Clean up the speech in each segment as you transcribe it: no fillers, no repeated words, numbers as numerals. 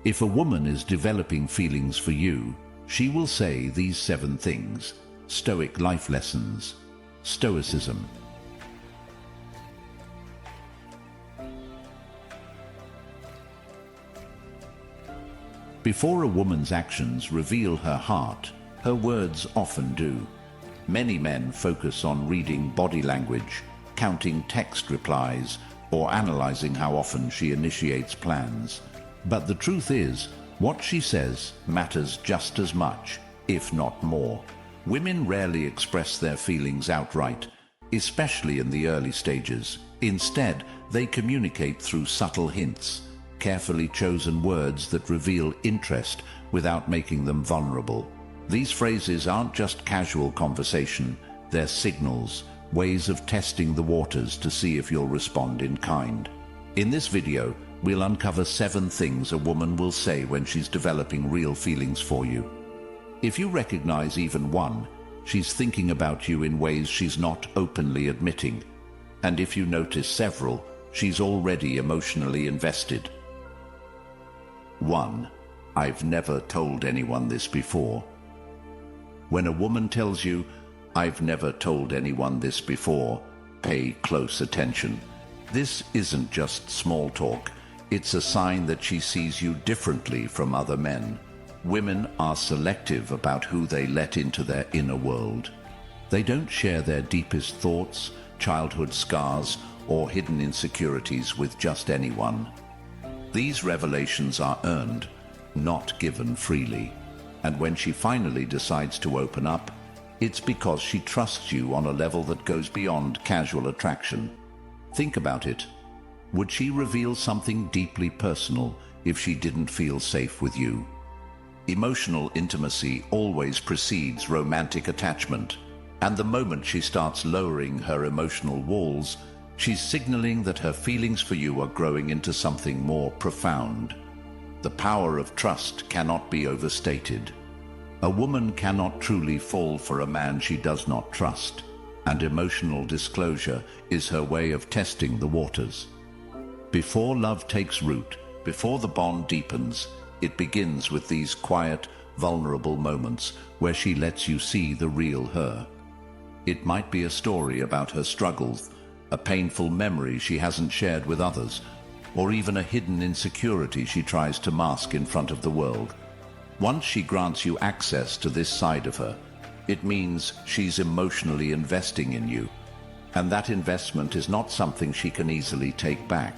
If a woman is developing feelings for you, she will say these 7 things. Stoic life lessons. Stoicism. Before a woman's actions reveal her heart, her words often do. Many men focus on reading body language, counting text replies, or analyzing how often she initiates plans. But the truth is, what she says matters just as much, if not more. Women rarely express their feelings outright, especially in the early stages. Instead, they communicate through subtle hints, carefully chosen words that reveal interest without making them vulnerable. These phrases aren't just casual conversation, they're signals, ways of testing the waters to see if you'll respond in kind. In this video, we'll uncover 7 things a woman will say when she's developing real feelings for you. If you recognize even one, she's thinking about you in ways she's not openly admitting. And if you notice several, she's already emotionally invested. 1. I've never told anyone this before. When a woman tells you, "I've never told anyone this before," pay close attention. This isn't just small talk. It's a sign that she sees you differently from other men. Women are selective about who they let into their inner world. They don't share their deepest thoughts, childhood scars, or hidden insecurities with just anyone. These revelations are earned, not given freely. And when she finally decides to open up, it's because she trusts you on a level that goes beyond casual attraction. Think about it. Would she reveal something deeply personal if she didn't feel safe with you? Emotional intimacy always precedes romantic attachment, and the moment she starts lowering her emotional walls, she's signaling that her feelings for you are growing into something more profound. The power of trust cannot be overstated. A woman cannot truly fall for a man she does not trust, and emotional disclosure is her way of testing the waters. Before love takes root, before the bond deepens, it begins with these quiet, vulnerable moments where she lets you see the real her. It might be a story about her struggles, a painful memory she hasn't shared with others, or even a hidden insecurity she tries to mask in front of the world. Once she grants you access to this side of her, it means she's emotionally investing in you, and that investment is not something she can easily take back.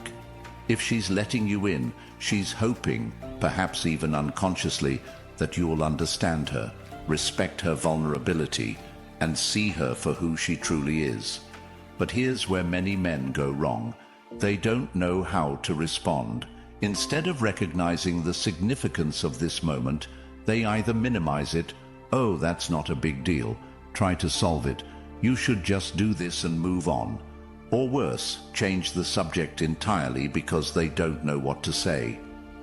If she's letting you in, she's hoping, perhaps even unconsciously, that you'll understand her, respect her vulnerability, and see her for who she truly is. But here's where many men go wrong. They don't know how to respond. Instead of recognizing the significance of this moment, they either minimize it, "Oh, that's not a big deal, try to solve it, you should just do this and move on," or worse, change the subject entirely because they don't know what to say.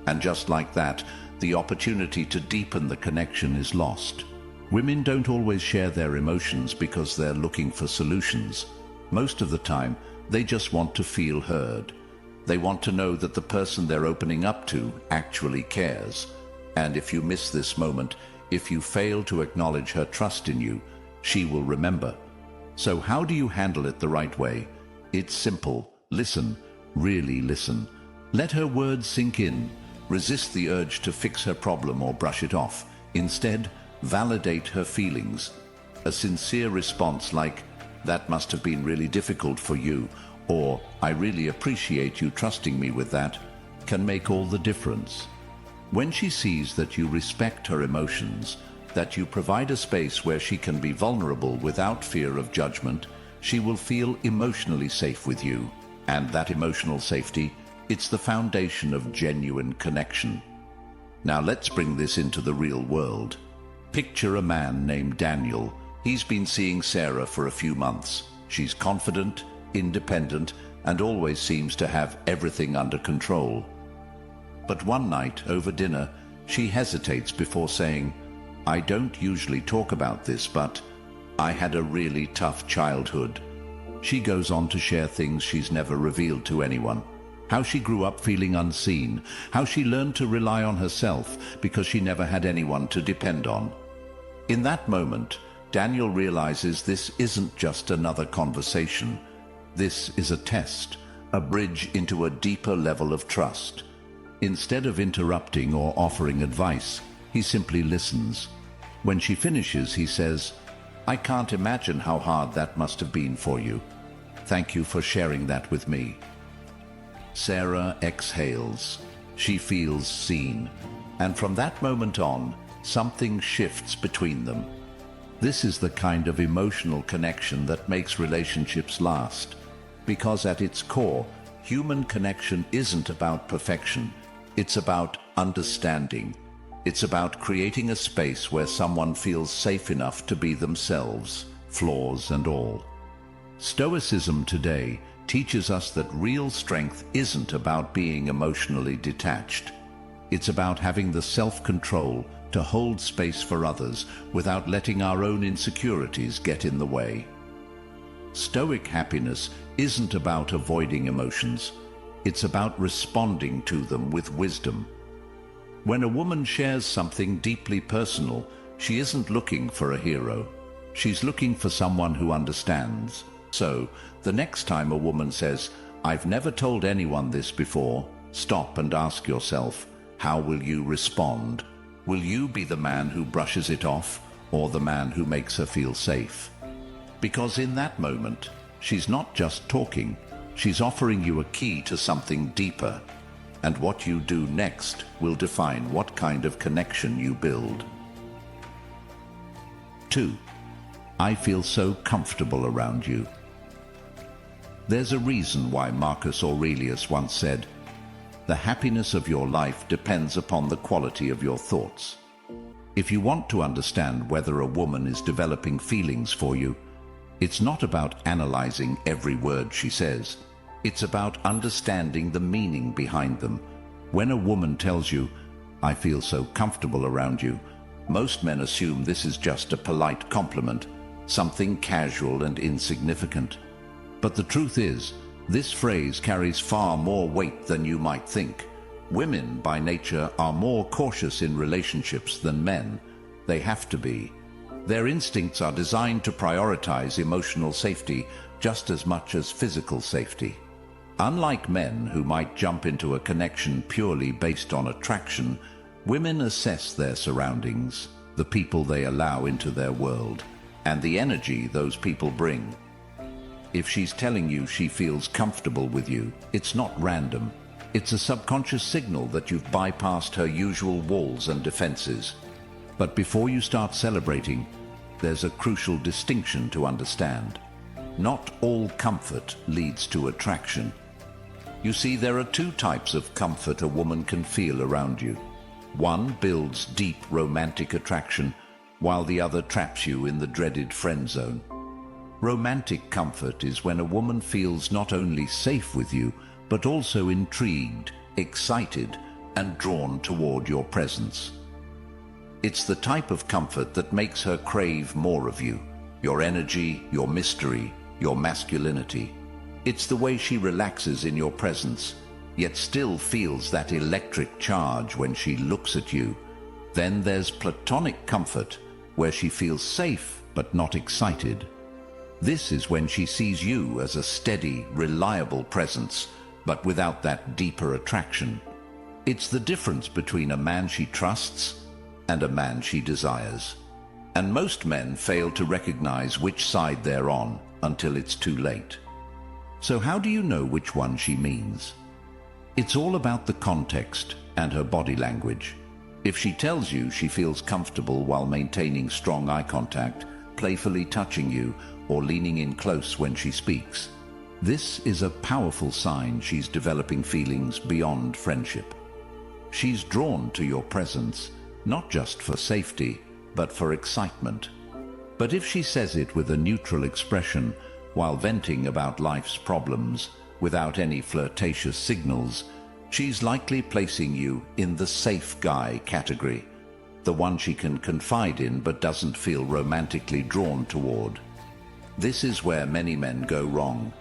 And just like that, the opportunity to deepen the connection is lost. Women don't always share their emotions because they're looking for solutions. Most of the time, they just want to feel heard. They want to know that the person they're opening up to actually cares. And if you miss this moment, if you fail to acknowledge her trust in you, she will remember. So how do you handle it the right way? It's simple. Listen. Really listen. Let her words sink in. Resist the urge to fix her problem or brush it off. Instead, validate her feelings. A sincere response like, "That must have been really difficult for you," or "I really appreciate you trusting me with that," can make all the difference. When she sees that you respect her emotions, that you provide a space where she can be vulnerable without fear of judgment, she will feel emotionally safe with you. And that emotional safety, it's the foundation of genuine connection. Now let's bring this into the real world. Picture a man named Daniel. He's been seeing Sarah for a few months. She's confident, independent, and always seems to have everything under control. But one night, over dinner, she hesitates before saying, "I don't usually talk about this, but I had a really tough childhood." She goes on to share things she's never revealed to anyone. how she grew up feeling unseen, how she learned to rely on herself because she never had anyone to depend on. In that moment, Daniel realizes this isn't just another conversation. This is a test, a bridge into a deeper level of trust. Instead of interrupting or offering advice, he simply listens. When she finishes, he says, "I can't imagine how hard that must have been for you. Thank you for sharing that with me." Sarah exhales. She feels seen. And from that moment on, something shifts between them. This is the kind of emotional connection that makes relationships last. Because at its core, human connection isn't about perfection. It's about understanding. It's about creating a space where someone feels safe enough to be themselves, flaws and all. Stoicism today teaches us that real strength isn't about being emotionally detached. It's about having the self-control to hold space for others without letting our own insecurities get in the way. Stoic happiness isn't about avoiding emotions. It's about responding to them with wisdom. When a woman shares something deeply personal, she isn't looking for a hero. She's looking for someone who understands. So, the next time a woman says, "I've never told anyone this before," stop and ask yourself, how will you respond? Will you be the man who brushes it off, or the man who makes her feel safe? Because in that moment, she's not just talking, she's offering you a key to something deeper. And what you do next will define what kind of connection you build. 2. I feel so comfortable around you. There's a reason why Marcus Aurelius once said, "The happiness of your life depends upon the quality of your thoughts." If you want to understand whether a woman is developing feelings for you, it's not about analyzing every word she says. It's about understanding the meaning behind them. When a woman tells you, "I feel so comfortable around you," most men assume this is just a polite compliment, something casual and insignificant. But the truth is, this phrase carries far more weight than you might think. Women, by nature, are more cautious in relationships than men. They have to be. Their instincts are designed to prioritize emotional safety just as much as physical safety. Unlike men who might jump into a connection purely based on attraction, women assess their surroundings, the people they allow into their world, and the energy those people bring. If she's telling you she feels comfortable with you, it's not random. It's a subconscious signal that you've bypassed her usual walls and defenses. But before you start celebrating, there's a crucial distinction to understand. Not all comfort leads to attraction. You see, there are two types of comfort a woman can feel around you. One builds deep romantic attraction, while the other traps you in the dreaded friend zone. Romantic comfort is when a woman feels not only safe with you, but also intrigued, excited, and drawn toward your presence. It's the type of comfort that makes her crave more of you, your energy, your mystery, your masculinity. It's the way she relaxes in your presence, yet still feels that electric charge when she looks at you. Then there's platonic comfort, where she feels safe but not excited. This is when she sees you as a steady, reliable presence, but without that deeper attraction. It's the difference between a man she trusts and a man she desires. And most men fail to recognize which side they're on until it's too late. So how do you know which one she means? It's all about the context and her body language. If she tells you she feels comfortable while maintaining strong eye contact, playfully touching you, or leaning in close when she speaks, this is a powerful sign she's developing feelings beyond friendship. She's drawn to your presence, not just for safety, but for excitement. But if she says it with a neutral expression, while venting about life's problems, without any flirtatious signals, she's likely placing you in the safe guy category, the one she can confide in but doesn't feel romantically drawn toward. This is where many men go wrong.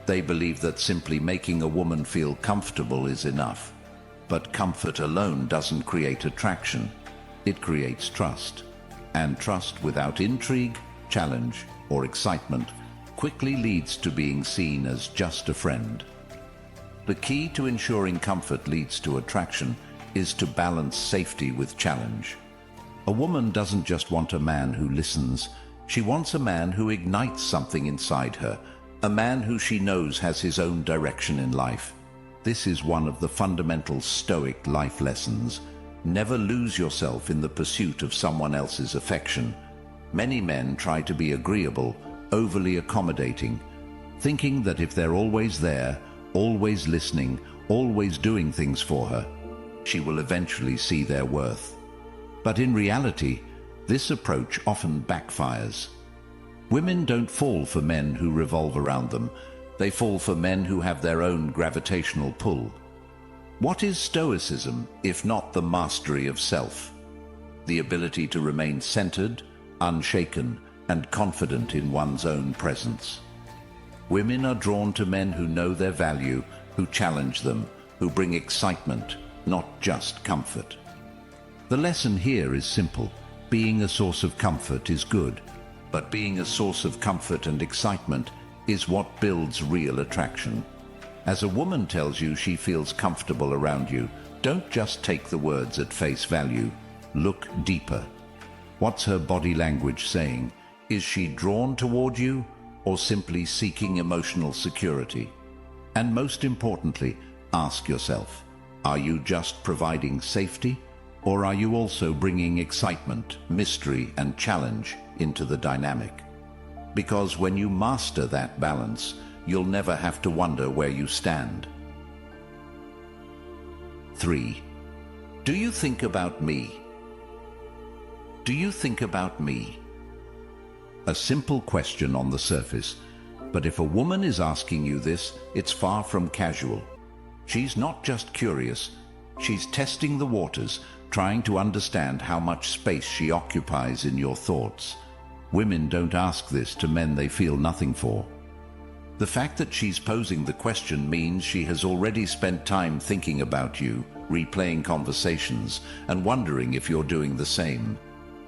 They believe that simply making a woman feel comfortable is enough. But comfort alone doesn't create attraction. It creates trust. And trust without intrigue, challenge, or excitement quickly leads to being seen as just a friend. The key to ensuring comfort leads to attraction is to balance safety with challenge. A woman doesn't just want a man who listens. She wants a man who ignites something inside her, a man who she knows has his own direction in life. This is one of the fundamental Stoic life lessons. Never lose yourself in the pursuit of someone else's affection. Many men try to be agreeable, overly accommodating, thinking that if they're always there, always listening, always doing things for her, she will eventually see their worth. But in reality, this approach often backfires. Women don't fall for men who revolve around them. They fall for men who have their own gravitational pull. What is Stoicism, if not the mastery of self? The ability to remain centered, unshaken, and confident in one's own presence. Women are drawn to men who know their value, who challenge them, who bring excitement, not just comfort. The lesson here is simple. Being a source of comfort is good, but being a source of comfort and excitement is what builds real attraction. As a woman tells you she feels comfortable around you, don't just take the words at face value. Look deeper. What's her body language saying? Is she drawn toward you, or simply seeking emotional security? And most importantly, ask yourself, are you just providing safety, or are you also bringing excitement, mystery, and challenge into the dynamic? Because when you master that balance, you'll never have to wonder where you stand. 3. Do you think about me? Do you think about me? A simple question on the surface, but if a woman is asking you this, it's far from casual. She's not just curious, she's testing the waters, trying to understand how much space she occupies in your thoughts. Women don't ask this to men they feel nothing for. The fact that she's posing the question means she has already spent time thinking about you, replaying conversations, and wondering if you're doing the same.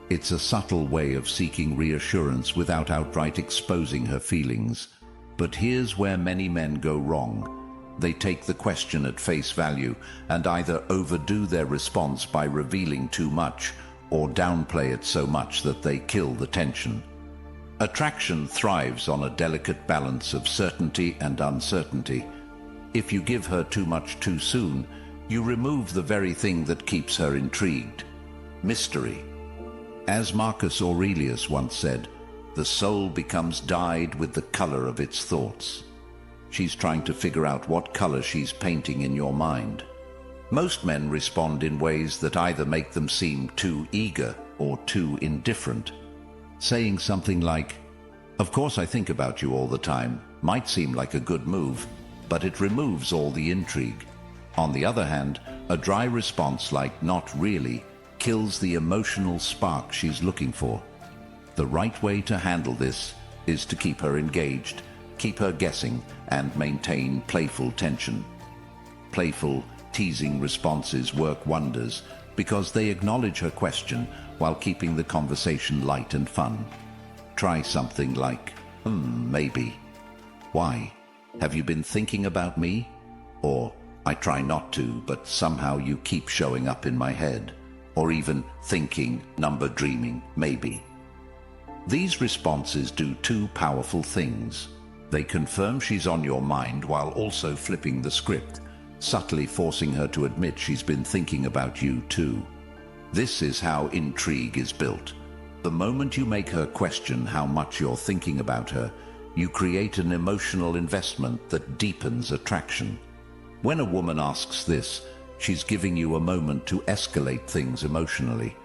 It's a subtle way of seeking reassurance without outright exposing her feelings. But here's where many men go wrong. They take the question at face value and either overdo their response by revealing too much or downplay it so much that they kill the tension. Attraction thrives on a delicate balance of certainty and uncertainty. If you give her too much too soon, you remove the very thing that keeps her intrigued: mystery. As Marcus Aurelius once said, the soul becomes dyed with the color of its thoughts. She's trying to figure out what color she's painting in your mind. Most men respond in ways that either make them seem too eager or too indifferent. Saying something like, "Of course I think about you all the time," might seem like a good move, but it removes all the intrigue. On the other hand, a dry response like "not really" kills the emotional spark she's looking for. The right way to handle this is to keep her engaged, keep her guessing, and maintain playful tension. Playful, teasing responses work wonders because they acknowledge her question while keeping the conversation light and fun. Try something like, maybe. Why? Have you been thinking about me? Or, I try not to, but somehow you keep showing up in my head. Or even thinking, dreaming, maybe. These responses do two powerful things. They confirm she's on your mind while also flipping the script, subtly forcing her to admit she's been thinking about you too. This is how intrigue is built. The moment you make her question how much you're thinking about her, you create an emotional investment that deepens attraction. When a woman asks this, she's giving you a moment to escalate things emotionally.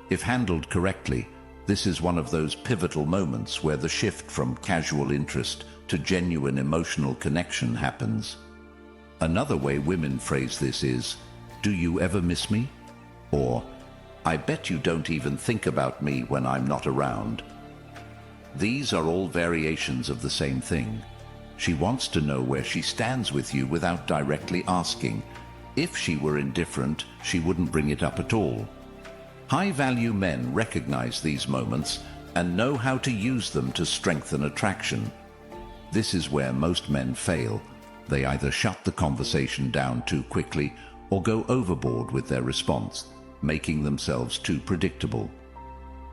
If handled correctly, this is one of those pivotal moments where the shift from casual interest to genuine emotional connection happens. Another way women phrase this is, "Do you ever miss me?" Or, "I bet you don't even think about me when I'm not around." These are all variations of the same thing. She wants to know where she stands with you without directly asking. If she were indifferent, she wouldn't bring it up at all. High-value men recognize these moments and know how to use them to strengthen attraction. This is where most men fail. They either shut the conversation down too quickly or go overboard with their response, making themselves too predictable.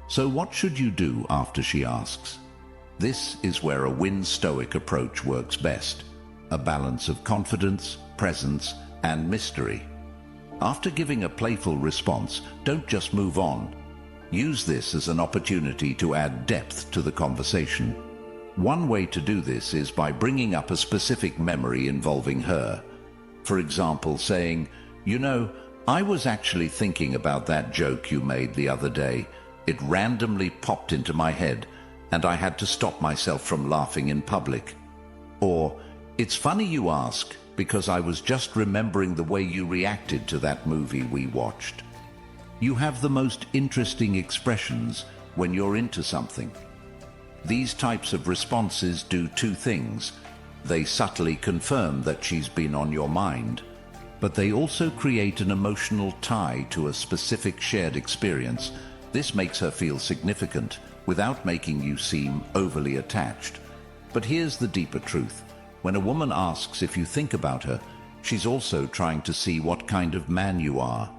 So what should you do after she asks? This is where a Stoic approach works best, a balance of confidence, presence, and mystery. After giving a playful response, don't just move on. Use this as an opportunity to add depth to the conversation. One way to do this is by bringing up a specific memory involving her. For example, saying, "You know, I was actually thinking about that joke you made the other day. It randomly popped into my head, and I had to stop myself from laughing in public." Or, "It's funny you ask, because I was just remembering the way you reacted to that movie we watched." You have the most interesting expressions when you're into something. These types of responses do two things. They subtly confirm that she's been on your mind, but they also create an emotional tie to a specific shared experience. This makes her feel significant without making you seem overly attached. But here's the deeper truth. When a woman asks if you think about her, she's also trying to see what kind of man you are.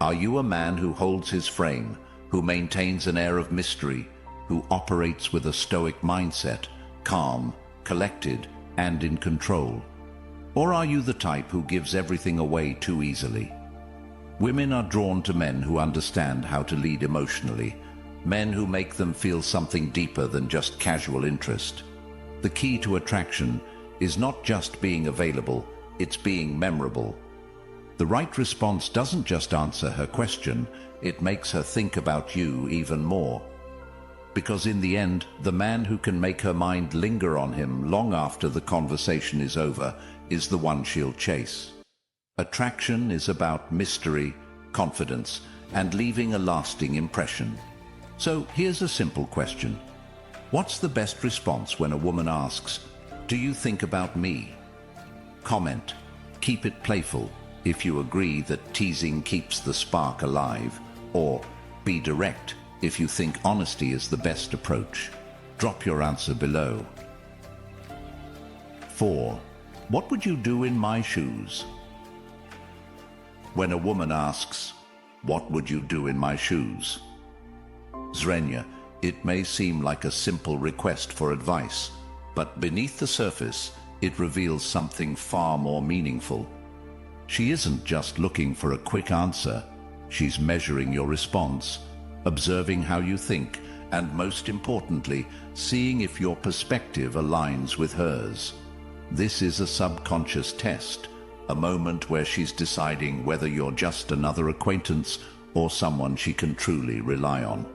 Are you a man who holds his frame, who maintains an air of mystery, who operates with a Stoic mindset, calm, collected, and in control? Or are you the type who gives everything away too easily? Women are drawn to men who understand how to lead emotionally, men who make them feel something deeper than just casual interest. The key to attraction is not just being available, it's being memorable. The right response doesn't just answer her question, it makes her think about you even more. Because in the end, the man who can make her mind linger on him long after the conversation is over is the one she'll chase. Attraction is about mystery, confidence, and leaving a lasting impression. So here's a simple question. What's the best response when a woman asks, "Do you think about me?" Comment. Keep it playful if you agree that teasing keeps the spark alive, or be direct if you think honesty is the best approach. Drop your answer below. 4. What would you do in my shoes? When a woman asks, "What would you do in my shoes?" Zrenya, it may seem like a simple request for advice, but beneath the surface, it reveals something far more meaningful. She isn't just looking for a quick answer. She's measuring your response, observing how you think, and most importantly, seeing if your perspective aligns with hers. This is a subconscious test, a moment where she's deciding whether you're just another acquaintance or someone she can truly rely on.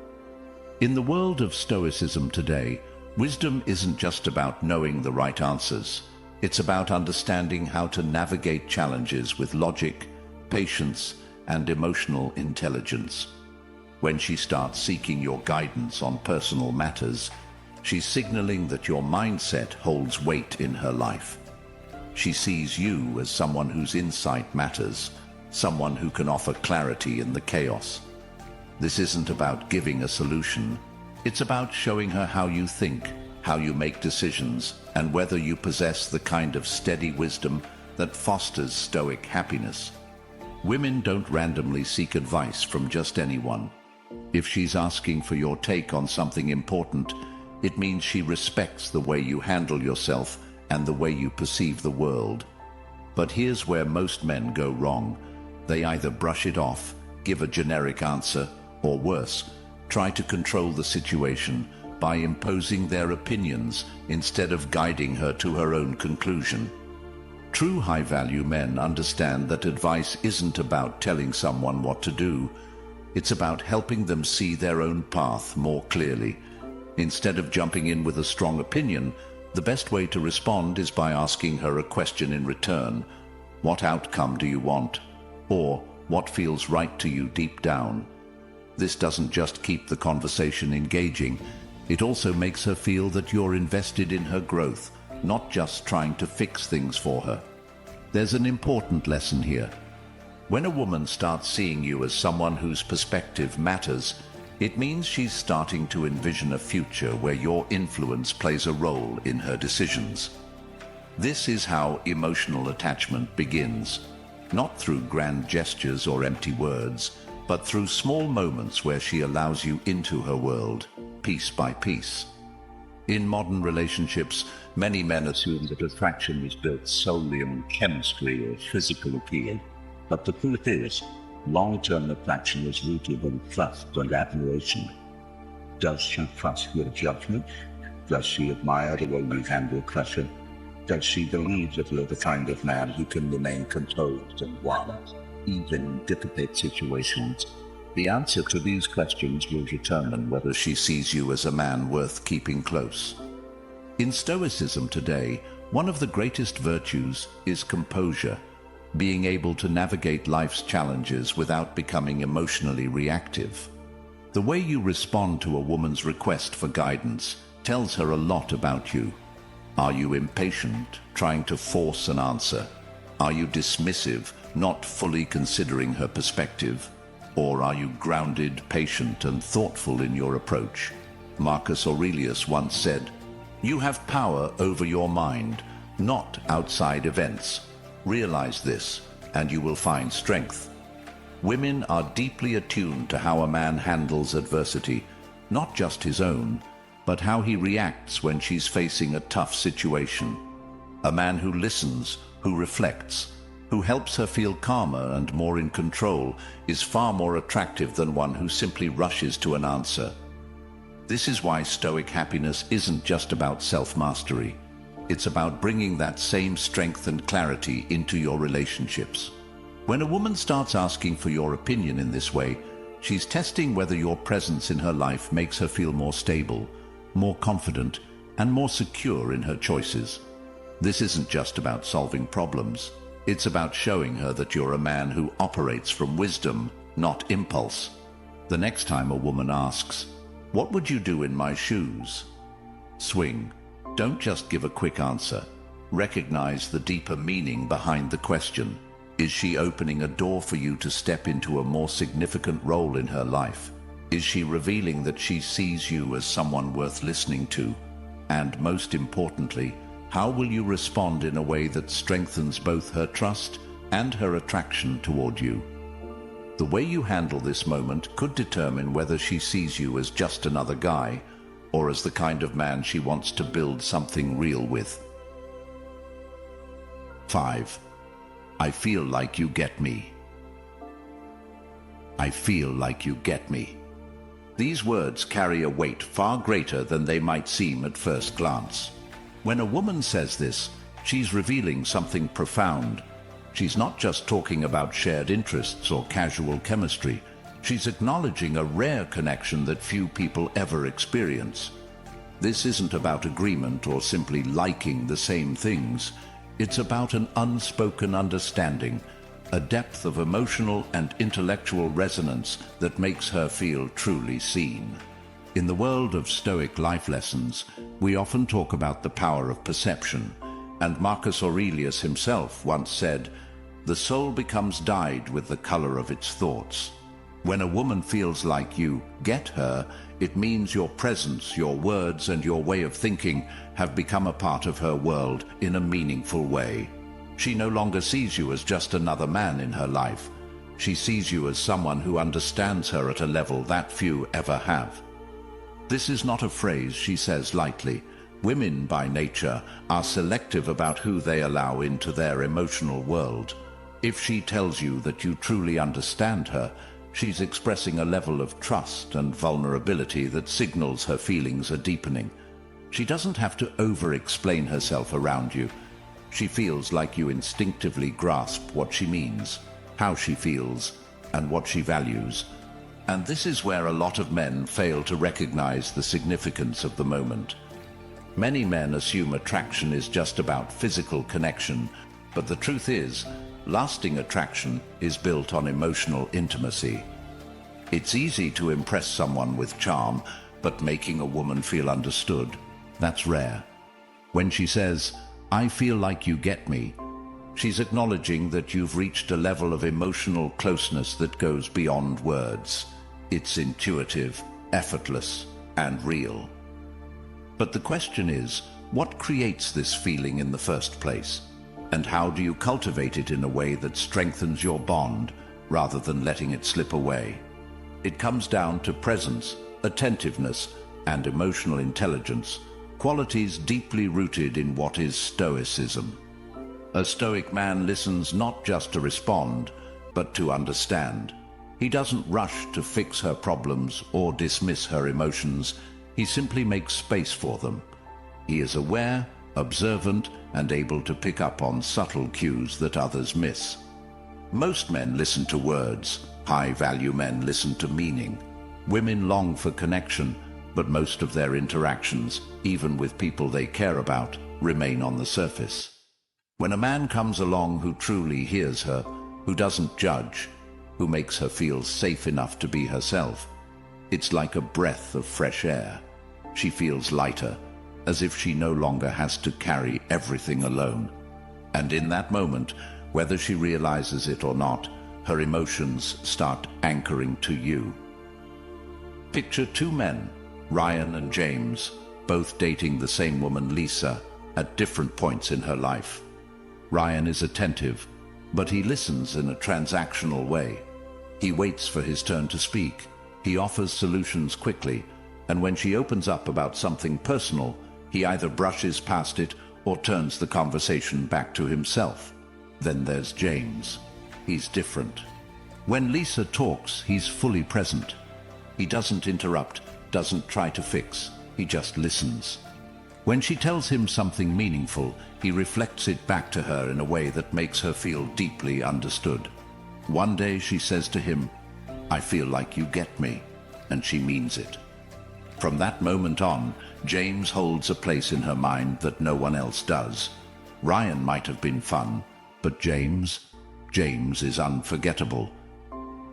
In the world of Stoicism today, wisdom isn't just about knowing the right answers. It's about understanding how to navigate challenges with logic, patience, and emotional intelligence. When she starts seeking your guidance on personal matters, she's signaling that your mindset holds weight in her life. She sees you as someone whose insight matters, someone who can offer clarity in the chaos. This isn't about giving a solution. It's about showing her how you think, how you make decisions, and whether you possess the kind of steady wisdom that fosters Stoic happiness. Women don't randomly seek advice from just anyone. If she's asking for your take on something important, it means she respects the way you handle yourself and the way you perceive the world. But here's where most men go wrong. They either brush it off, give a generic answer, or worse, try to control the situation by imposing their opinions instead of guiding her to her own conclusion. True high-value men understand that advice isn't about telling someone what to do. It's about helping them see their own path more clearly. Instead of jumping in with a strong opinion, the best way to respond is by asking her a question in return. What outcome do you want? Or what feels right to you deep down? This doesn't just keep the conversation engaging, it also makes her feel that you're invested in her growth, not just trying to fix things for her. There's an important lesson here. When a woman starts seeing you as someone whose perspective matters, it means she's starting to envision a future where your influence plays a role in her decisions. This is how emotional attachment begins, not through grand gestures or empty words, but through small moments where she allows you into her world, piece by piece. In modern relationships, many men assume that attraction is built solely on chemistry or physical appeal. But the truth is, long-term attraction is rooted in trust and admiration. Does she trust your judgment? Does she admire the way you handle pressure? Does she believe that you're the kind of man who can remain composed and warm, even in difficult situations? The answer to these questions will determine whether she sees you as a man worth keeping close. In Stoicism today, one of the greatest virtues is composure, being able to navigate life's challenges without becoming emotionally reactive. The way you respond to a woman's request for guidance tells her a lot about you. Are you impatient, trying to force an answer? Are you dismissive, not fully considering her perspective? Or are you grounded, patient, and thoughtful in your approach? Marcus Aurelius once said, "You have power over your mind, not outside events. Realize this, and you will find strength." Women are deeply attuned to how a man handles adversity, not just his own, but how he reacts when she's facing a tough situation. A man who listens, who reflects, who helps her feel calmer and more in control is far more attractive than one who simply rushes to an answer. This is why Stoic happiness isn't just about self-mastery. It's about bringing that same strength and clarity into your relationships. When a woman starts asking for your opinion in this way, she's testing whether your presence in her life makes her feel more stable, more confident, and more secure in her choices. This isn't just about solving problems. It's about showing her that you're a man who operates from wisdom, not impulse. The next time a woman asks, "What would you do in my shoes?" Swing. Don't just give a quick answer. Recognize the deeper meaning behind the question. Is she opening a door for you to step into a more significant role in her life? Is she revealing that she sees you as someone worth listening to? And most importantly, how will you respond in a way that strengthens both her trust and her attraction toward you? The way you handle this moment could determine whether she sees you as just another guy, or as the kind of man she wants to build something real with. 5. I feel like you get me. I feel like you get me. These words carry a weight far greater than they might seem at first glance. When a woman says this, she's revealing something profound. She's not just talking about shared interests or casual chemistry. She's acknowledging a rare connection that few people ever experience. This isn't about agreement or simply liking the same things. It's about an unspoken understanding, a depth of emotional and intellectual resonance that makes her feel truly seen. In the world of Stoic life lessons, we often talk about the power of perception, and Marcus Aurelius himself once said, "The soul becomes dyed with the color of its thoughts." When a woman feels like you get her, it means your presence, your words, and your way of thinking have become a part of her world in a meaningful way. She no longer sees you as just another man in her life. She sees you as someone who understands her at a level that few ever have. This is not a phrase she says lightly. Women, by nature, are selective about who they allow into their emotional world. If she tells you that you truly understand her, she's expressing a level of trust and vulnerability that signals her feelings are deepening. She doesn't have to over-explain herself around you. She feels like you instinctively grasp what she means, how she feels, and what she values. And this is where a lot of men fail to recognize the significance of the moment. Many men assume attraction is just about physical connection, but the truth is, lasting attraction is built on emotional intimacy. It's easy to impress someone with charm, but making a woman feel understood, that's rare. When she says, "I feel like you get me," she's acknowledging that you've reached a level of emotional closeness that goes beyond words. It's intuitive, effortless, and real. But the question is, what creates this feeling in the first place? And how do you cultivate it in a way that strengthens your bond rather than letting it slip away? It comes down to presence, attentiveness, and emotional intelligence, qualities deeply rooted in what is Stoicism. A Stoic man listens not just to respond, but to understand. He doesn't rush to fix her problems or dismiss her emotions. He simply makes space for them. He is aware, observant, and able to pick up on subtle cues that others miss. Most men listen to words. High-value men listen to meaning. Women long for connection, but most of their interactions, even with people they care about, remain on the surface. When a man comes along who truly hears her, who doesn't judge, who makes her feel safe enough to be herself, it's like a breath of fresh air. She feels lighter, as if she no longer has to carry everything alone. And in that moment, whether she realizes it or not, her emotions start anchoring to you. Picture two men, Ryan and James, both dating the same woman, Lisa, at different points in her life. Ryan is attentive, but he listens in a transactional way. He waits for his turn to speak. He offers solutions quickly, and when she opens up about something personal, he either brushes past it or turns the conversation back to himself. Then there's James. He's different. When Lisa talks, he's fully present. He doesn't interrupt, doesn't try to fix, he just listens. When she tells him something meaningful, he reflects it back to her in a way that makes her feel deeply understood. One day she says to him, "I feel like you get me," and she means it. From that moment on, James holds a place in her mind that no one else does. Ryan might have been fun, but James is unforgettable.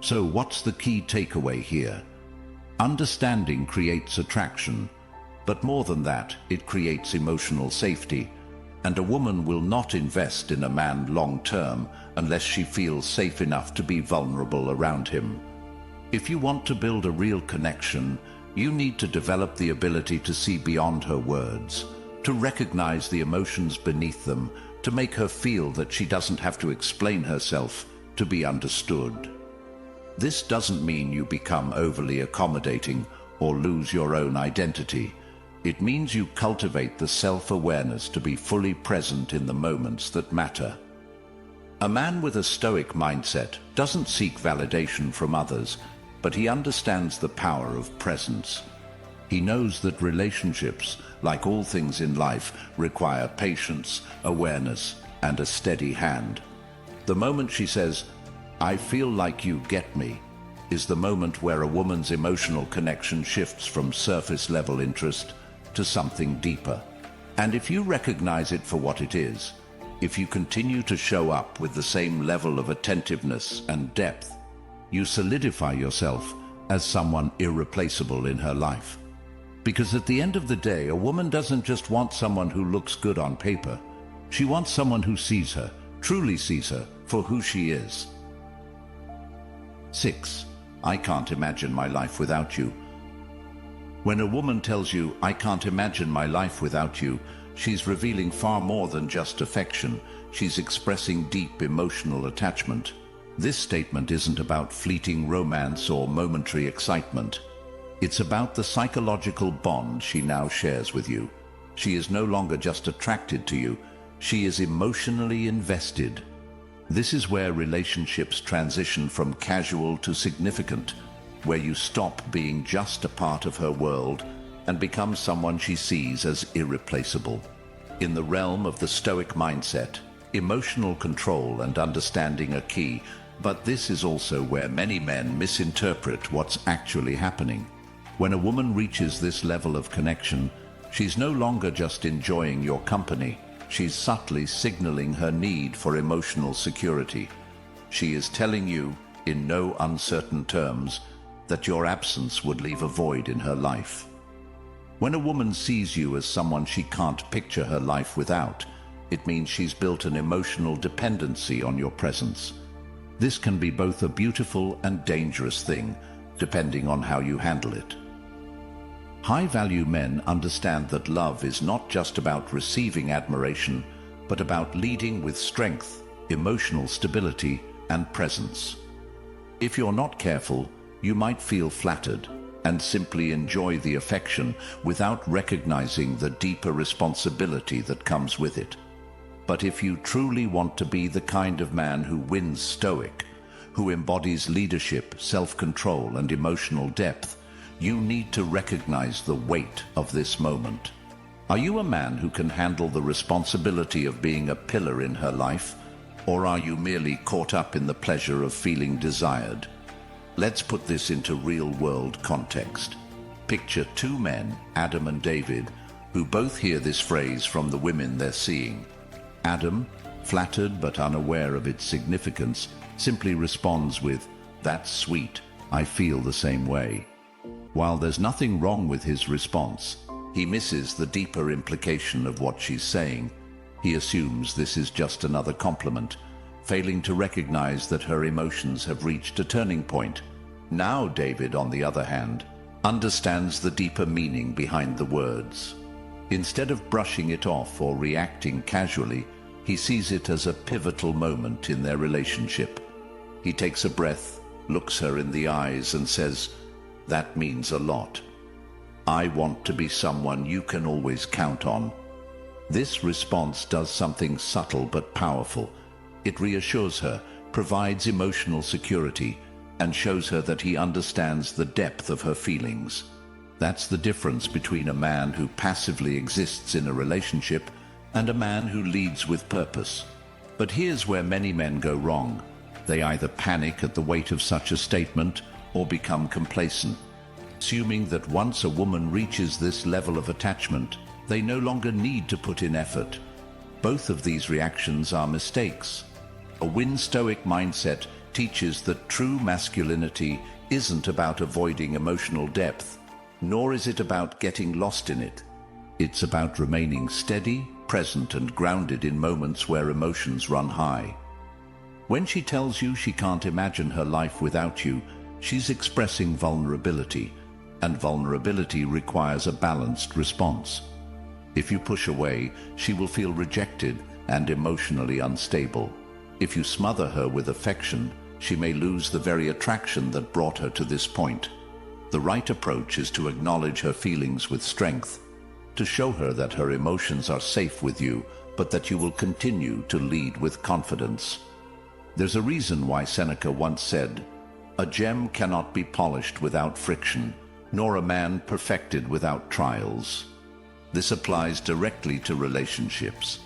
So what's the key takeaway here? Understanding creates attraction, but more than that, it creates emotional safety. And a woman will not invest in a man long-term unless she feels safe enough to be vulnerable around him. If you want to build a real connection, you need to develop the ability to see beyond her words, to recognize the emotions beneath them, to make her feel that she doesn't have to explain herself to be understood. This doesn't mean you become overly accommodating or lose your own identity. It means you cultivate the self-awareness to be fully present in the moments that matter. A man with a Stoic mindset doesn't seek validation from others, but he understands the power of presence. He knows that relationships, like all things in life, require patience, awareness, and a steady hand. The moment she says, "I feel like you get me," is the moment where a woman's emotional connection shifts from surface-level interest to something deeper. And if you recognize it for what it is, if you continue to show up with the same level of attentiveness and depth, you solidify yourself as someone irreplaceable in her life. Because at the end of the day, a woman doesn't just want someone who looks good on paper. She wants someone who sees her, truly sees her, for who she is. 6. I can't imagine my life without you. When a woman tells you, "I can't imagine my life without you," she's revealing far more than just affection. She's expressing deep emotional attachment. This statement isn't about fleeting romance or momentary excitement. It's about the psychological bond she now shares with you. She is no longer just attracted to you, she is emotionally invested. This is where relationships transition from casual to significant, where you stop being just a part of her world and become someone she sees as irreplaceable. In the realm of the Stoic mindset, emotional control and understanding are key, but this is also where many men misinterpret what's actually happening. When a woman reaches this level of connection, she's no longer just enjoying your company. She's subtly signaling her need for emotional security. She is telling you, in no uncertain terms, that your absence would leave a void in her life. When a woman sees you as someone she can't picture her life without, it means she's built an emotional dependency on your presence. This can be both a beautiful and dangerous thing, depending on how you handle it. High-value men understand that love is not just about receiving admiration, but about leading with strength, emotional stability, and presence. If you're not careful, you might feel flattered and simply enjoy the affection without recognizing the deeper responsibility that comes with it. But if you truly want to be the kind of man who wins Stoic, who embodies leadership, self-control, and emotional depth, you need to recognize the weight of this moment. Are you a man who can handle the responsibility of being a pillar in her life, or are you merely caught up in the pleasure of feeling desired? Let's put this into real-world context. Picture two men, Adam and David, who both hear this phrase from the women they're seeing. Adam, flattered but unaware of its significance, simply responds with, "That's sweet, I feel the same way." While there's nothing wrong with his response, he misses the deeper implication of what she's saying. He assumes this is just another compliment, failing to recognize that her emotions have reached a turning point. Now David, on the other hand, understands the deeper meaning behind the words. Instead of brushing it off or reacting casually, he sees it as a pivotal moment in their relationship. He takes a breath, looks her in the eyes, and says, "That means a lot. I want to be someone you can always count on." This response does something subtle but powerful. It reassures her, provides emotional security, and shows her that he understands the depth of her feelings. That's the difference between a man who passively exists in a relationship and a man who leads with purpose. But here's where many men go wrong. They either panic at the weight of such a statement or become complacent, assuming that once a woman reaches this level of attachment, they no longer need to put in effort. Both of these reactions are mistakes. A win Stoic mindset teaches that true masculinity isn't about avoiding emotional depth, nor is it about getting lost in it. It's about remaining steady, present, and grounded in moments where emotions run high. When she tells you she can't imagine her life without you, she's expressing vulnerability, and vulnerability requires a balanced response. If you push away, she will feel rejected and emotionally unstable. If you smother her with affection, she may lose the very attraction that brought her to this point. The right approach is to acknowledge her feelings with strength, to show her that her emotions are safe with you, but that you will continue to lead with confidence. There's a reason why Seneca once said, "A gem cannot be polished without friction, nor a man perfected without trials." This applies directly to relationships.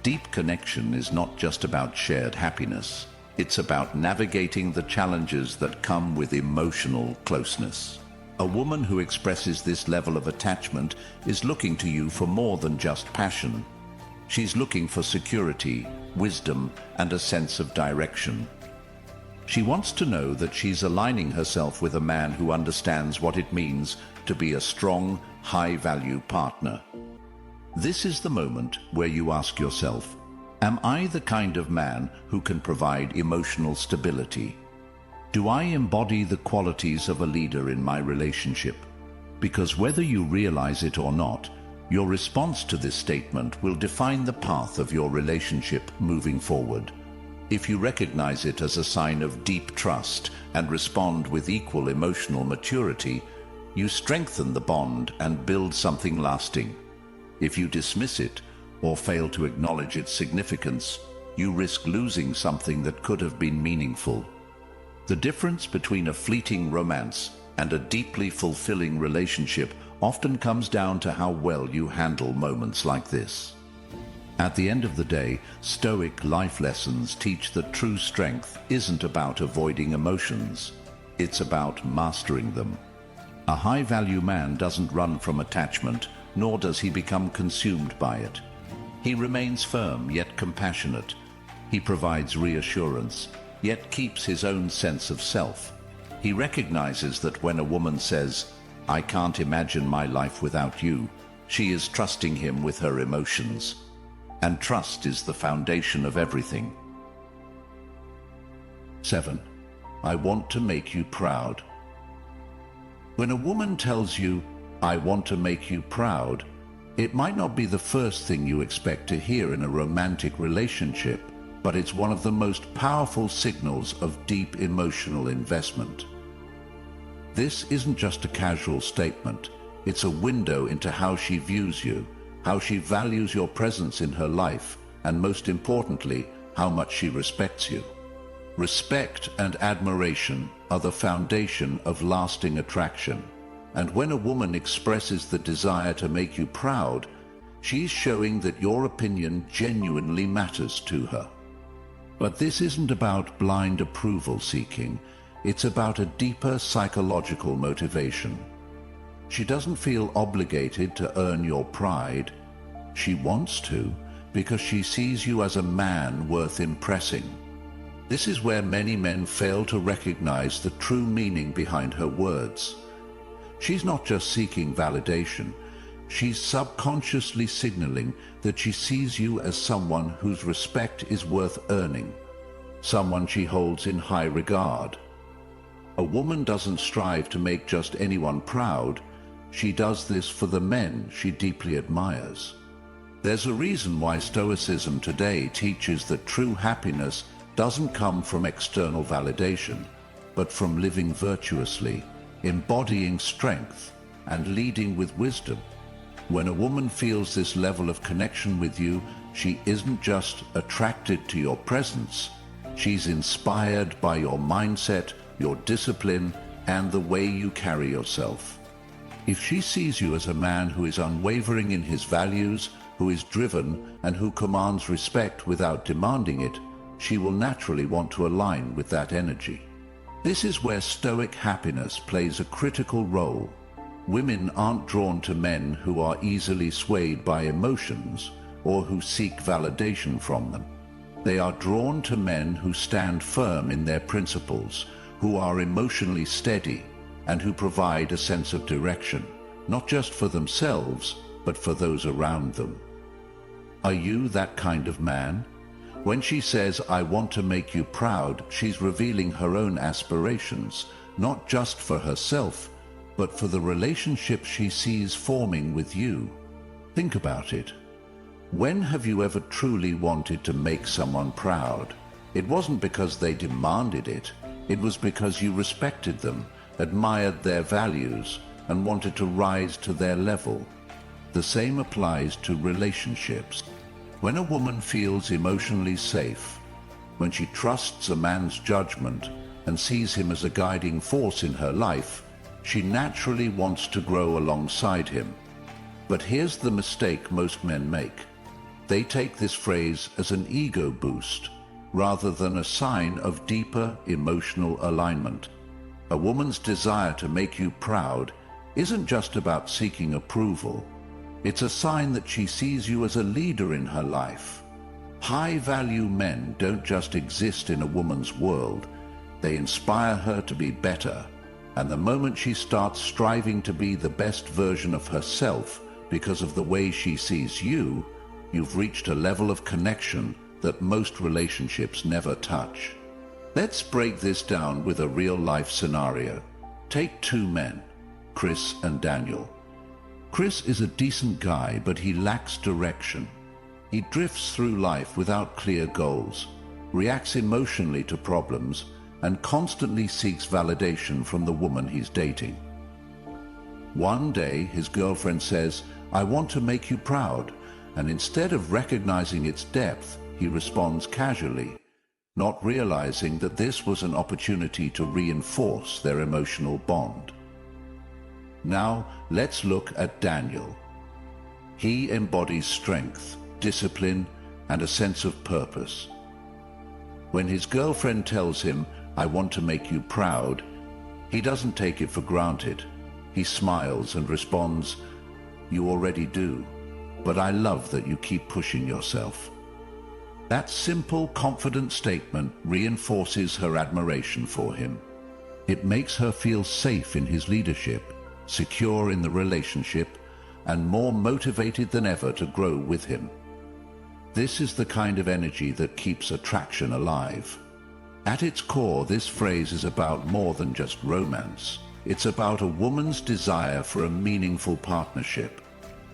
Deep connection is not just about shared happiness. It's about navigating the challenges that come with emotional closeness. A woman who expresses this level of attachment is looking to you for more than just passion. She's looking for security, wisdom, and a sense of direction. She wants to know that she's aligning herself with a man who understands what it means to be a strong, high-value partner. This is the moment where you ask yourself, am I the kind of man who can provide emotional stability? Do I embody the qualities of a leader in my relationship? Because whether you realize it or not, your response to this statement will define the path of your relationship moving forward. If you recognize it as a sign of deep trust and respond with equal emotional maturity, you strengthen the bond and build something lasting. If you dismiss it or fail to acknowledge its significance, you risk losing something that could have been meaningful. The difference between a fleeting romance and a deeply fulfilling relationship often comes down to how well you handle moments like this. At the end of the day, Stoic life lessons teach that true strength isn't about avoiding emotions. It's about mastering them. A high-value man doesn't run from attachment, nor does he become consumed by it. He remains firm yet compassionate. He provides reassurance, yet keeps his own sense of self. He recognizes that when a woman says, I can't imagine my life without you. She is trusting him with her emotions. And trust is the foundation of everything. 7. I want to make you proud. When a woman tells you, I want to make you proud, it might not be the first thing you expect to hear in a romantic relationship, but it's one of the most powerful signals of deep emotional investment. This isn't just a casual statement. It's a window into how she views you, how she values your presence in her life, and most importantly, how much she respects you. Respect and admiration are the foundation of lasting attraction. And when a woman expresses the desire to make you proud, she's showing that your opinion genuinely matters to her. But this isn't about blind approval seeking. It's about a deeper psychological motivation. She doesn't feel obligated to earn your pride. She wants to, because she sees you as a man worth impressing. This is where many men fail to recognize the true meaning behind her words. She's not just seeking validation. She's subconsciously signaling that she sees you as someone whose respect is worth earning, someone she holds in high regard. A woman doesn't strive to make just anyone proud. She does this for the men she deeply admires. There's a reason why Stoicism today teaches that true happiness doesn't come from external validation, but from living virtuously, embodying strength, and leading with wisdom. When a woman feels this level of connection with you, she isn't just attracted to your presence. She's inspired by your mindset, your discipline, and the way you carry yourself. If she sees you as a man who is unwavering in his values, who is driven, and who commands respect without demanding it, she will naturally want to align with that energy. This is where Stoic happiness plays a critical role. Women aren't drawn to men who are easily swayed by emotions or who seek validation from them. They are drawn to men who stand firm in their principles, who are emotionally steady, and who provide a sense of direction, not just for themselves, but for those around them. Are you that kind of man? When she says, I want to make you proud, she's revealing her own aspirations, not just for herself, but for the relationship she sees forming with you. Think about it. When have you ever truly wanted to make someone proud? It wasn't because they demanded it. It was because you respected them, admired their values, and wanted to rise to their level. The same applies to relationships. When a woman feels emotionally safe, when she trusts a man's judgment and sees him as a guiding force in her life, she naturally wants to grow alongside him. But here's the mistake most men make. They take this phrase as an ego boost, rather than a sign of deeper emotional alignment. A woman's desire to make you proud isn't just about seeking approval. It's a sign that she sees you as a leader in her life. High-value men don't just exist in a woman's world. They inspire her to be better. And the moment she starts striving to be the best version of herself because of the way she sees you, you've reached a level of connection that most relationships never touch. Let's break this down with a real-life scenario. Take two men, Chris and Daniel. Chris is a decent guy, but he lacks direction. He drifts through life without clear goals, reacts emotionally to problems, and constantly seeks validation from the woman he's dating. One day, his girlfriend says, I want to make you proud, and instead of recognizing its depth, he responds casually, not realizing that this was an opportunity to reinforce their emotional bond. Now, let's look at Daniel. He embodies strength, discipline, and a sense of purpose. When his girlfriend tells him, I want to make you proud, he doesn't take it for granted. He smiles and responds, you already do, but I love that you keep pushing yourself. That simple, confident statement reinforces her admiration for him. It makes her feel safe in his leadership, secure in the relationship, and more motivated than ever to grow with him. This is the kind of energy that keeps attraction alive. At its core, this phrase is about more than just romance. It's about a woman's desire for a meaningful partnership.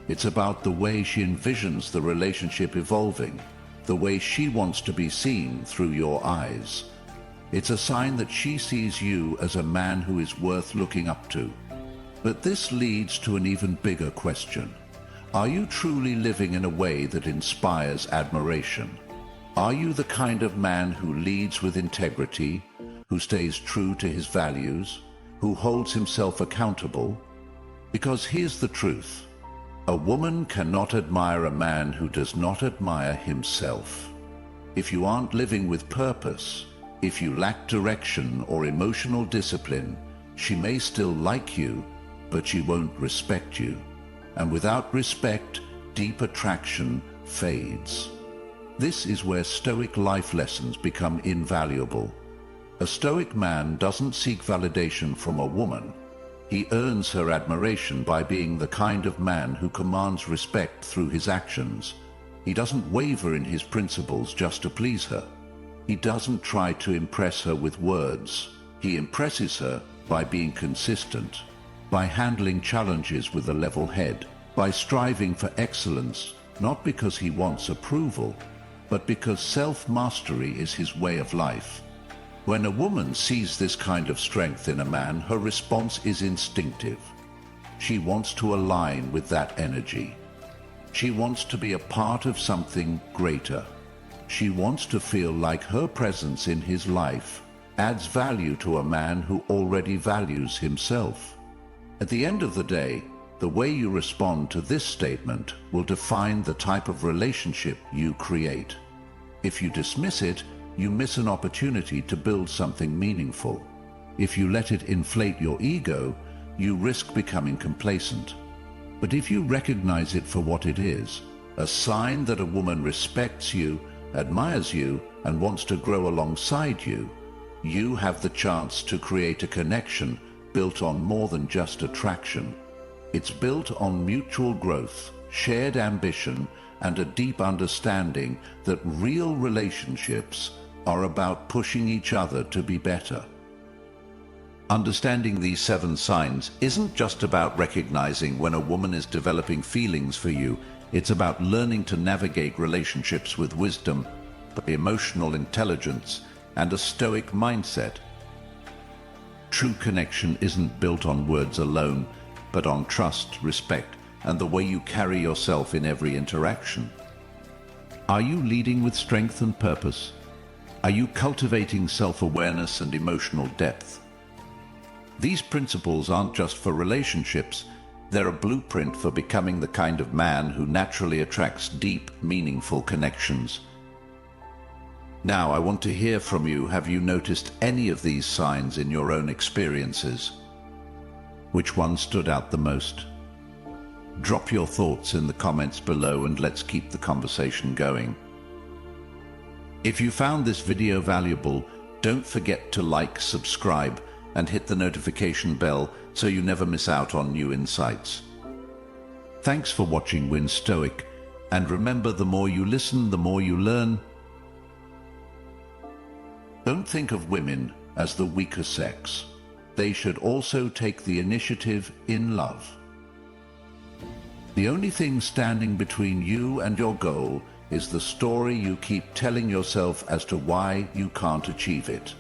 It's about the way she envisions the relationship evolving, the way she wants to be seen through your eyes. It's a sign that she sees you as a man who is worth looking up to. But this leads to an even bigger question. Are you truly living in a way that inspires admiration? Are you the kind of man who leads with integrity, who stays true to his values, who holds himself accountable? Because here's the truth. A woman cannot admire a man who does not admire himself. If you aren't living with purpose, if you lack direction or emotional discipline, she may still like you, but she won't respect you. And without respect, deep attraction fades. This is where Stoic life lessons become invaluable. A Stoic man doesn't seek validation from a woman. He earns her admiration by being the kind of man who commands respect through his actions. He doesn't waver in his principles just to please her. He doesn't try to impress her with words. He impresses her by being consistent, by handling challenges with a level head, by striving for excellence, not because he wants approval, but because self-mastery is his way of life. When a woman sees this kind of strength in a man, her response is instinctive. She wants to align with that energy. She wants to be a part of something greater. She wants to feel like her presence in his life adds value to a man who already values himself. At the end of the day, the way you respond to this statement will define the type of relationship you create. If you dismiss it, you miss an opportunity to build something meaningful. If you let it inflate your ego, you risk becoming complacent. But if you recognize it for what it is, a sign that a woman respects you, admires you, and wants to grow alongside you, you have the chance to create a connection built on more than just attraction. It's built on mutual growth, shared ambition, and a deep understanding that real relationships are about pushing each other to be better. Understanding these 7 signs isn't just about recognizing when a woman is developing feelings for you. It's about learning to navigate relationships with wisdom, emotional intelligence, and a Stoic mindset. True connection isn't built on words alone, but on trust, respect, and the way you carry yourself in every interaction. Are you leading with strength and purpose? Are you cultivating self-awareness and emotional depth? These principles aren't just for relationships, they're a blueprint for becoming the kind of man who naturally attracts deep, meaningful connections. Now, I want to hear from you. Have you noticed any of these signs in your own experiences? Which one stood out the most? Drop your thoughts in the comments below and let's keep the conversation going. If you found this video valuable, don't forget to like, subscribe, and hit the notification bell so you never miss out on new insights. Thanks for watching Win Stoic, and remember, the more you listen, the more you learn. Don't think of women as the weaker sex. They should also take the initiative in love. The only thing standing between you and your goal is the story you keep telling yourself as to why you can't achieve it.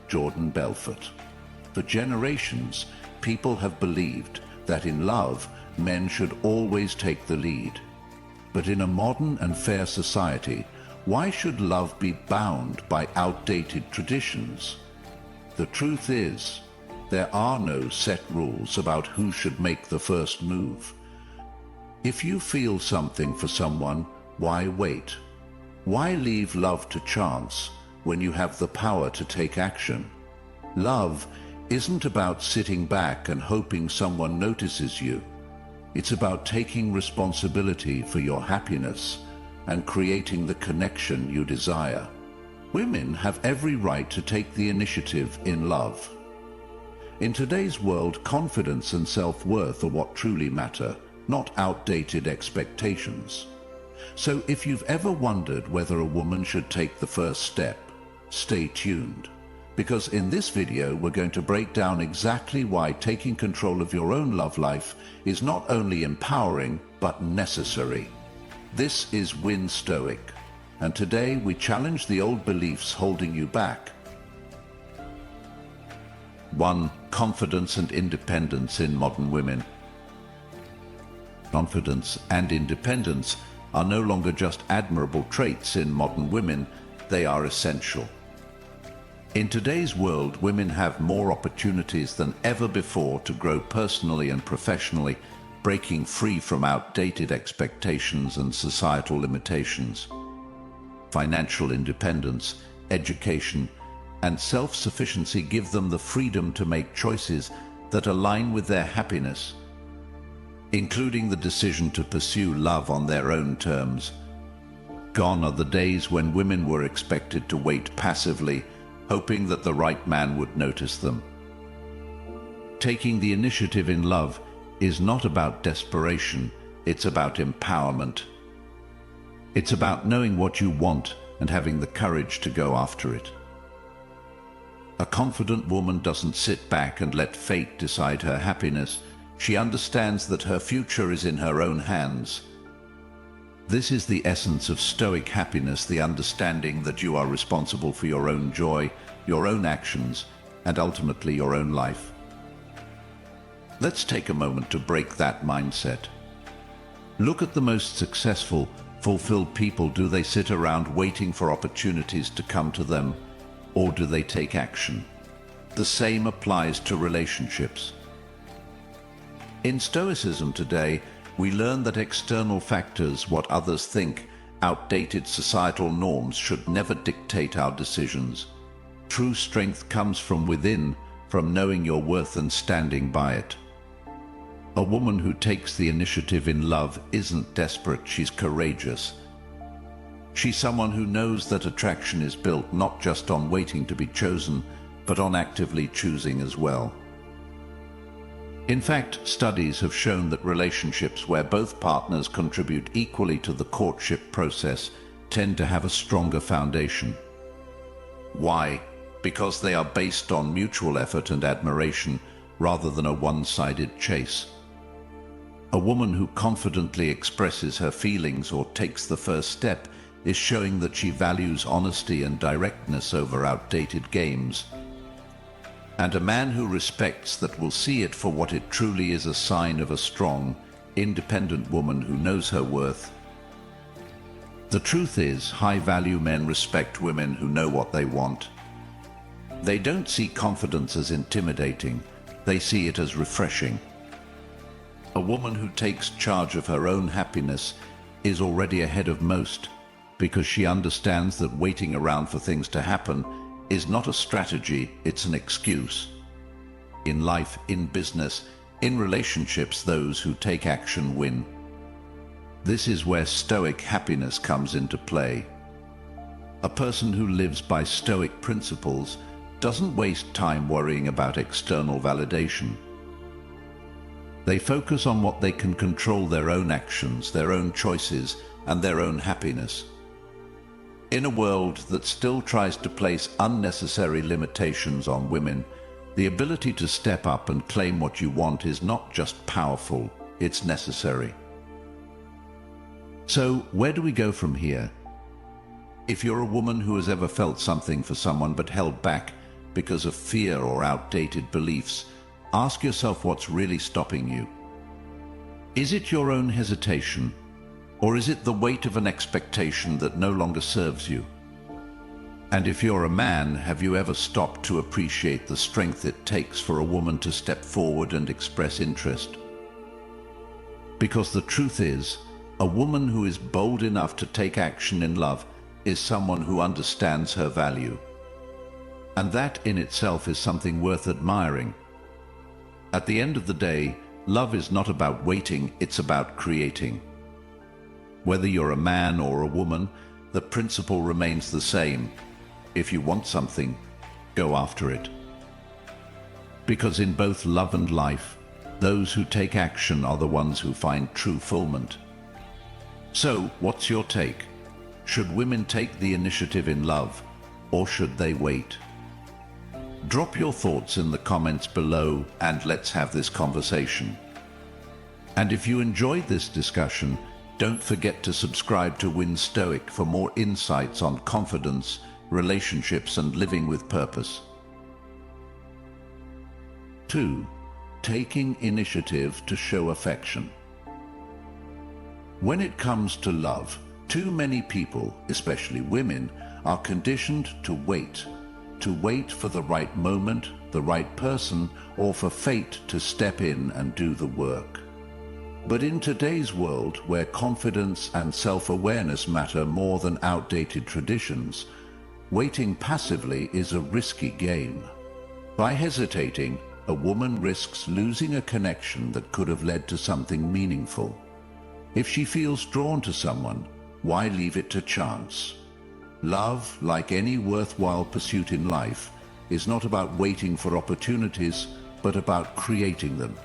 Jordan Belfort. For generations, people have believed that in love, men should always take the lead. But in a modern and fair society, why should love be bound by outdated traditions? The truth is, there are no set rules about who should make the first move. If you feel something for someone, why wait? Why leave love to chance when you have the power to take action? Love isn't about sitting back and hoping someone notices you. It's about taking responsibility for your happiness and creating the connection you desire. Women have every right to take the initiative in love. In today's world, confidence and self-worth are what truly matter, not outdated expectations. So if you've ever wondered whether a woman should take the first step, stay tuned. Because in this video, we're going to break down exactly why taking control of your own love life is not only empowering, but necessary. This is Win Stoic, and today we challenge the old beliefs holding you back. 1. Confidence and independence in modern women. Confidence and independence are no longer just admirable traits in modern women, they are essential. In today's world, women have more opportunities than ever before to grow personally and professionally, breaking free from outdated expectations and societal limitations. Financial independence, education, and self-sufficiency give them the freedom to make choices that align with their happiness, including the decision to pursue love on their own terms. Gone are the days when women were expected to wait passively, hoping that the right man would notice them. Taking the initiative in love is not about desperation, it's about empowerment. It's about knowing what you want and having the courage to go after it. A confident woman doesn't sit back and let fate decide her happiness. She understands that her future is in her own hands. This is the essence of Stoic happiness, the understanding that you are responsible for your own joy, your own actions, and ultimately your own life. Let's take a moment to break that mindset. Look at the most successful, fulfilled people. Do they sit around waiting for opportunities to come to them, or do they take action? The same applies to relationships. In Stoicism today, we learn that external factors, what others think, outdated societal norms should never dictate our decisions. True strength comes from within, from knowing your worth and standing by it. A woman who takes the initiative in love isn't desperate, she's courageous. She's someone who knows that attraction is built not just on waiting to be chosen, but on actively choosing as well. In fact, studies have shown that relationships where both partners contribute equally to the courtship process tend to have a stronger foundation. Why? Because they are based on mutual effort and admiration rather than a one-sided chase. A woman who confidently expresses her feelings or takes the first step is showing that she values honesty and directness over outdated games. And a man who respects that will see it for what it truly is, a sign of a strong, independent woman who knows her worth. The truth is, high-value men respect women who know what they want. They don't see confidence as intimidating, they see it as refreshing. A woman who takes charge of her own happiness is already ahead of most, because she understands that waiting around for things to happen is not a strategy, it's an excuse. In life, in business, in relationships, those who take action win. This is where Stoic happiness comes into play. A person who lives by Stoic principles doesn't waste time worrying about external validation. They focus on what they can control: their own actions, their own choices, and their own happiness. In a world that still tries to place unnecessary limitations on women, the ability to step up and claim what you want is not just powerful, it's necessary. So, where do we go from here? If you're a woman who has ever felt something for someone but held back because of fear or outdated beliefs, ask yourself what's really stopping you. Is it your own hesitation? Or is it the weight of an expectation that no longer serves you? And if you're a man, have you ever stopped to appreciate the strength it takes for a woman to step forward and express interest? Because the truth is, a woman who is bold enough to take action in love is someone who understands her value. And that in itself is something worth admiring. At the end of the day, love is not about waiting, it's about creating. Whether you're a man or a woman, the principle remains the same. If you want something, go after it. because in both love and life, those who take action are the ones who find true fulfillment. So, what's your take? Should women take the initiative in love, or should they wait? Drop your thoughts in the comments below and let's have this conversation. And if you enjoyed this discussion, don't forget to subscribe to Win Stoic for more insights on confidence, relationships, and living with purpose. 2. Taking initiative to show affection. When it comes to love, too many people, especially women, are conditioned to wait for the right moment, the right person, or for fate to step in and do the work. But in today's world, where confidence and self-awareness matter more than outdated traditions, waiting passively is a risky game. By hesitating, a woman risks losing a connection that could have led to something meaningful. If she feels drawn to someone, why leave it to chance? Love, like any worthwhile pursuit in life, is not about waiting for opportunities, but about creating them.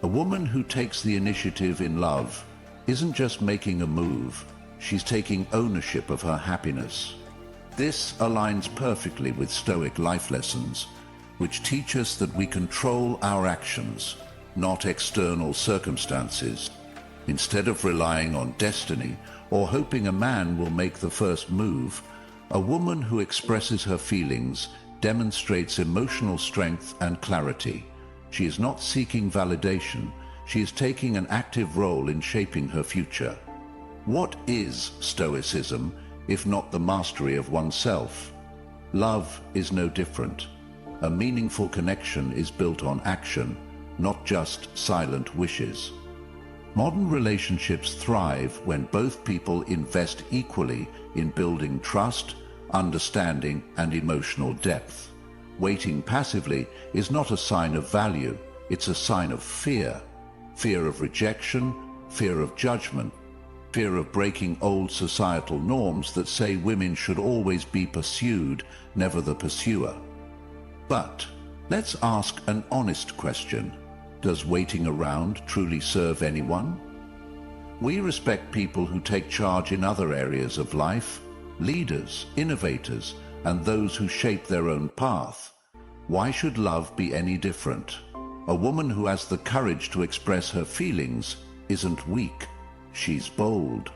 A woman who takes the initiative in love isn't just making a move, she's taking ownership of her happiness. This aligns perfectly with Stoic life lessons, which teach us that we control our actions, not external circumstances. Instead of relying on destiny or hoping a man will make the first move, a woman who expresses her feelings demonstrates emotional strength and clarity. She is not seeking validation, she is taking an active role in shaping her future. What is Stoicism, if not the mastery of oneself? Love is no different. A meaningful connection is built on action, not just silent wishes. Modern relationships thrive when both people invest equally in building trust, understanding, and emotional depth. Waiting passively is not a sign of value, it's a sign of fear. Fear of rejection, fear of judgment, fear of breaking old societal norms that say women should always be pursued, never the pursuer. But let's ask an honest question. Does waiting around truly serve anyone? We respect people who take charge in other areas of life, leaders, innovators, and those who shape their own path. Why should love be any different? A woman who has the courage to express her feelings isn't weak, she's bold.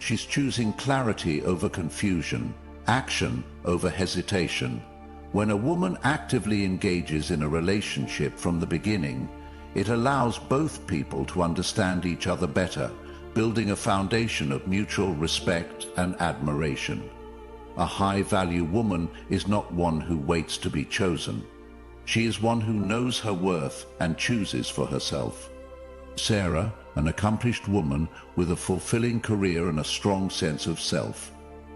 She's choosing clarity over confusion, action over hesitation. When a woman actively engages in a relationship from the beginning, it allows both people to understand each other better, building a foundation of mutual respect and admiration. A high-value woman is not one who waits to be chosen. She is one who knows her worth and chooses for herself. Sarah, an accomplished woman with a fulfilling career and a strong sense of self.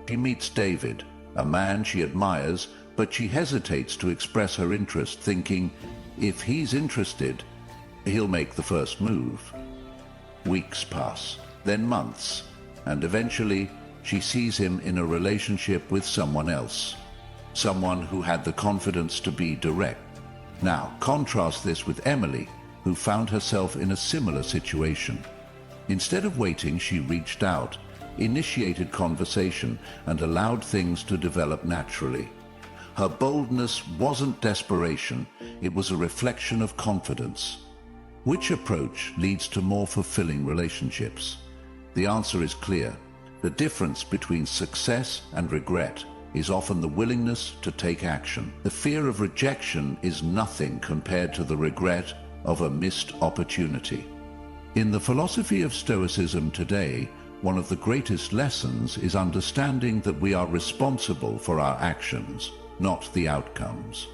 She meets David, a man she admires, but she hesitates to express her interest, thinking, if he's interested, he'll make the first move. Weeks pass, then months, and eventually she sees him in a relationship with someone else, someone who had the confidence to be direct. Now, contrast this with Emily, who found herself in a similar situation. Instead of waiting, she reached out, initiated conversation, and allowed things to develop naturally. Her boldness wasn't desperation, it was a reflection of confidence. Which approach leads to more fulfilling relationships? The answer is clear. The difference between success and regret is often the willingness to take action. The fear of rejection is nothing compared to the regret of a missed opportunity. In the philosophy of Stoicism today, one of the greatest lessons is understanding that we are responsible for our actions, not the outcomes.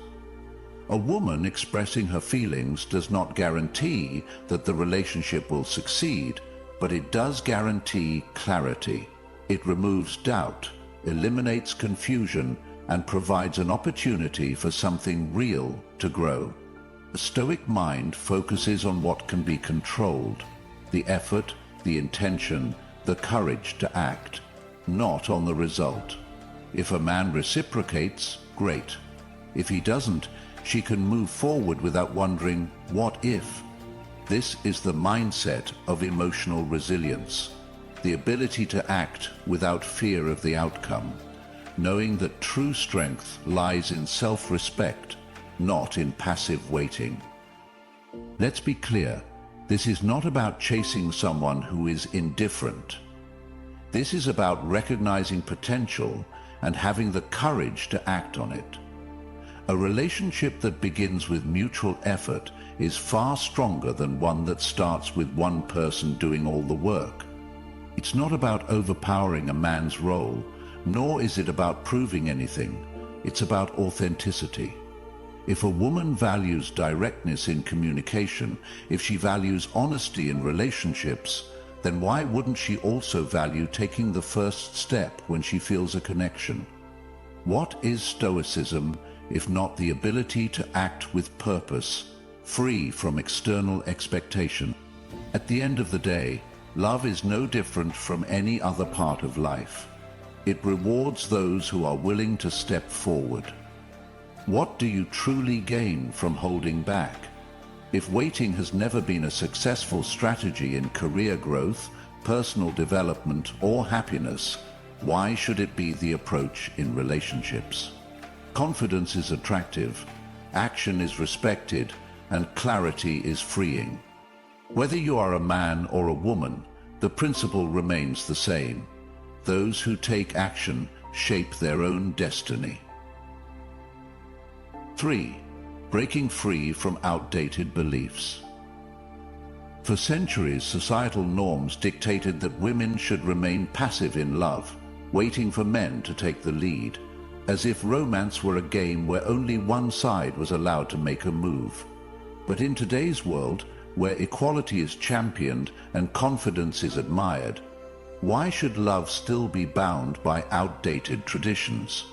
A woman expressing her feelings does not guarantee that the relationship will succeed, but it does guarantee clarity. It removes doubt, eliminates confusion, and provides an opportunity for something real to grow. The Stoic mind focuses on what can be controlled, the effort, the intention, the courage to act, not on the result. If a man reciprocates, great. If he doesn't, She can move forward without wondering, what if? This is the mindset of emotional resilience, the ability to act without fear of the outcome, knowing that true strength lies in self-respect, not in passive waiting. Let's be clear, this is not about chasing someone who is indifferent. This is about recognizing potential and having the courage to act on it. A relationship that begins with mutual effort is far stronger than one that starts with one person doing all the work. It's not about overpowering a man's role, nor is it about proving anything. It's about authenticity. If a woman values directness in communication, if she values honesty in relationships, then why wouldn't she also value taking the first step when she feels a connection? What is Stoicism if not the ability to act with purpose, free from external expectation? At the end of the day, love is no different from any other part of life. It rewards those who are willing to step forward. What do you truly gain from holding back? If waiting has never been a successful strategy in career growth, personal development, or happiness, why should it be the approach in relationships? Confidence is attractive, action is respected, and clarity is freeing. Whether you are a man or a woman, the principle remains the same. Those who take action shape their own destiny. 3. Breaking free from outdated beliefs. For centuries, societal norms dictated that women should remain passive in love, waiting for men to take the lead, as if romance were a game where only one side was allowed to make a move. But in today's world, where equality is championed and confidence is admired, why should love still be bound by outdated traditions?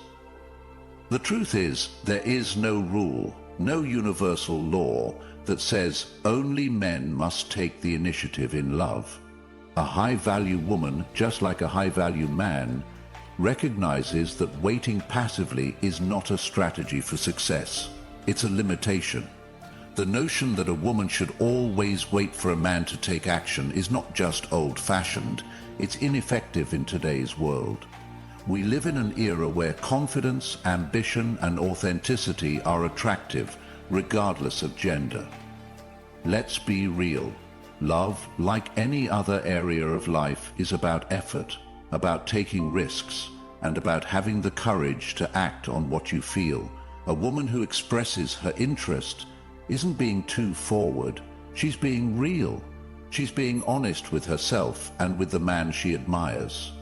The truth is, there is no rule, no universal law that says only men must take the initiative in love. A high-value woman, just like a high-value man, recognizes that waiting passively is not a strategy for success. It's a limitation. The notion that a woman should always wait for a man to take action is not just old-fashioned, it's ineffective in today's world. We live in an era where confidence, ambition, and authenticity are attractive, regardless of gender. Let's be real. Love, like any other area of life, is about effort, about taking risks, and about having the courage to act on what you feel. A woman who expresses her interest isn't being too forward, she's being real. She's being honest with herself and with the man she admires.